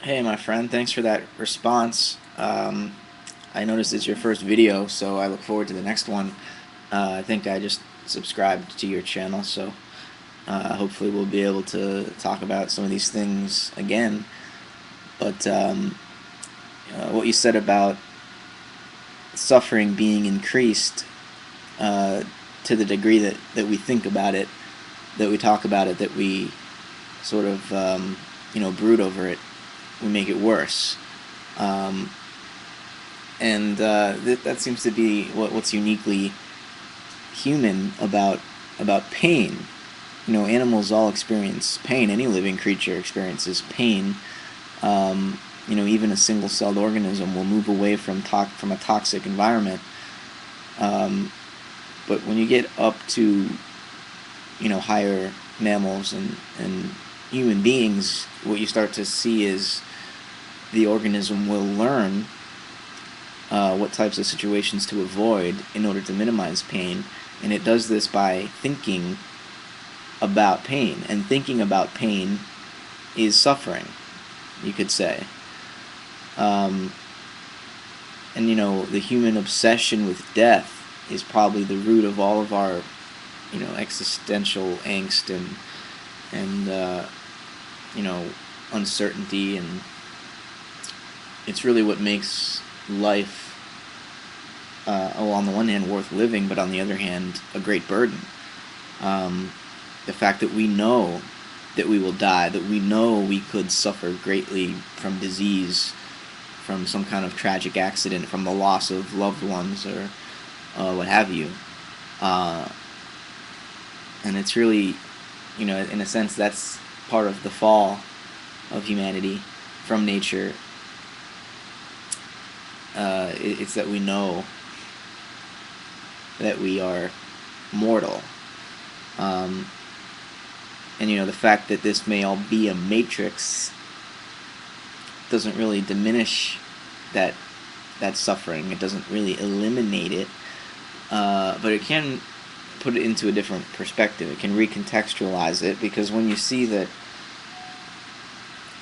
Hey, my friend, thanks for that response. I noticed it's your first video, so I look forward to the next one. I think I just subscribed to your channel, so hopefully we'll be able to talk about some of these things again. But what you said about suffering being increased uh, to the degree that we think about it, that we talk about it, that we sort of brood over it, we make it worse. Um, and that seems to be what's uniquely human about pain. Animals all experience pain. Any living creature experiences pain. Even a single-celled organism will move away from a toxic environment. Um, but when you get up to higher mammals and human beings, what you start to see is the organism will learn what types of situations to avoid in order to minimize pain, and it does this by thinking about pain. And thinking about pain is suffering, you could say. Um, and the human obsession with death is probably the root of all of our existential angst and uncertainty, and it's really what makes life, on the one hand, worth living, but on the other hand, a great burden. Um, the fact that we know that we will die, that we know we could suffer greatly from disease, from some kind of tragic accident, from the loss of loved ones, or what have you. Uh, and it's really, in a sense, that's part of the fall of humanity from nature. It's that we know that we are mortal. Um, and the fact that this may all be a matrix doesn't really diminish that suffering. It doesn't really eliminate it, but it can put it into a different perspective. It can recontextualize it, because when you see that,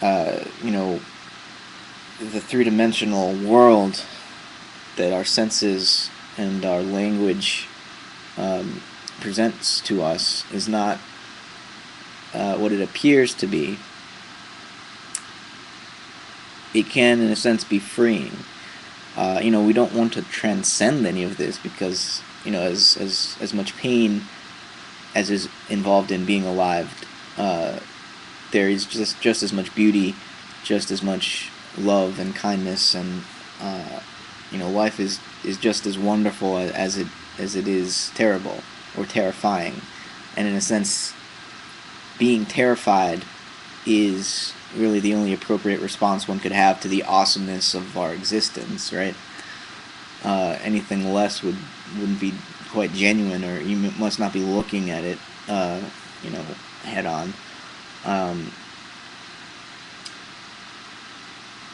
uh, you know, the three-dimensional world that our senses and our language presents to us is not what it appears to be, it can, in a sense, be freeing. We don't want to transcend any of this, because as much pain as is involved in being alive, there is just as much beauty, just as much love and kindness, and life is just as wonderful as it is terrible or terrifying. And in a sense, being terrified is really the only appropriate response one could have to the awesomeness of our existence, right? Anything less wouldn't be quite genuine, or you must not be looking at it, you know, head on. Um,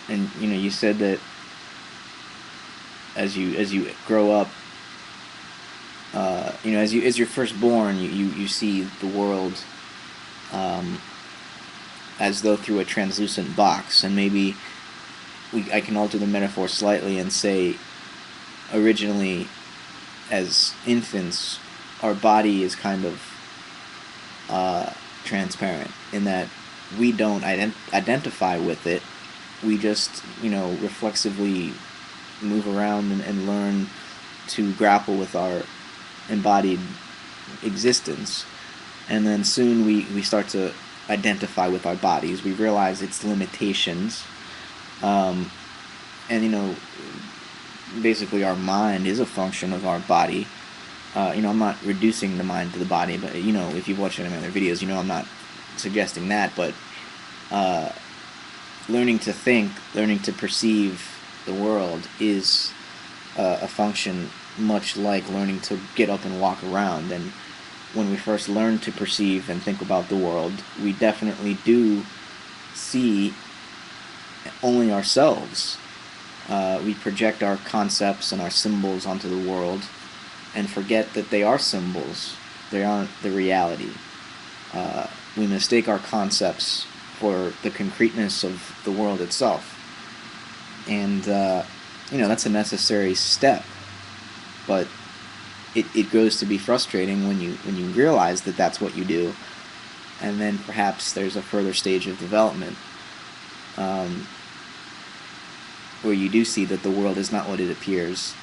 and you said that as you grow up, as you're first born, you see the world um, as though through a translucent box. And maybe I can alter the metaphor slightly and say, originally, as infants, our body is kind of transparent, in that we don't identify with it. We just, reflexively move around and learn to grapple with our embodied existence. And then soon we start to identify with our bodies. We realize its limitations. Um, and, basically our mind is a function of our body. I'm not reducing the mind to the body, but, if you've watched any of my other videos, I'm not suggesting that. But uh, learning to think, learning to perceive the world is a function much like learning to get up and walk around. And when we first learn to perceive and think about the world, we definitely do see only ourselves. We project our concepts and our symbols onto the world and forget that they are symbols. They aren't the reality. We mistake our concepts for the concreteness of the world itself. And that's a necessary step, but it grows to be frustrating when you realize that that's what you do, and then perhaps there's a further stage of development where you do see that the world is not what it appears.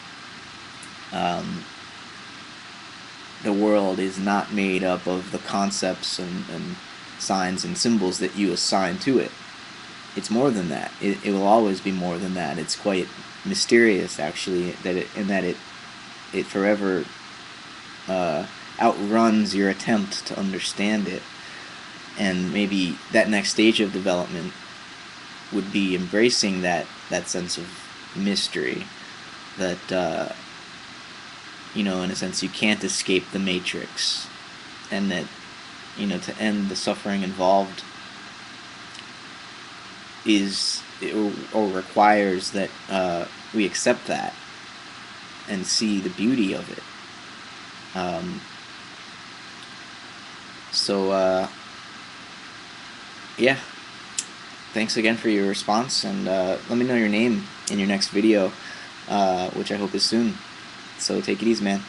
The world is not made up of the concepts and signs and symbols that you assign to it. It's more than that. It will always be more than that. It's quite mysterious, actually, that it forever outruns your attempt to understand it. And maybe that next stage of development would be embracing that sense of mystery, that in a sense you can't escape the matrix, and that to end the suffering involved is or requires that we accept that and see the beauty of it. Yeah, thanks again for your response, and let me know your name in your next video, which I hope is soon. So take it easy, man.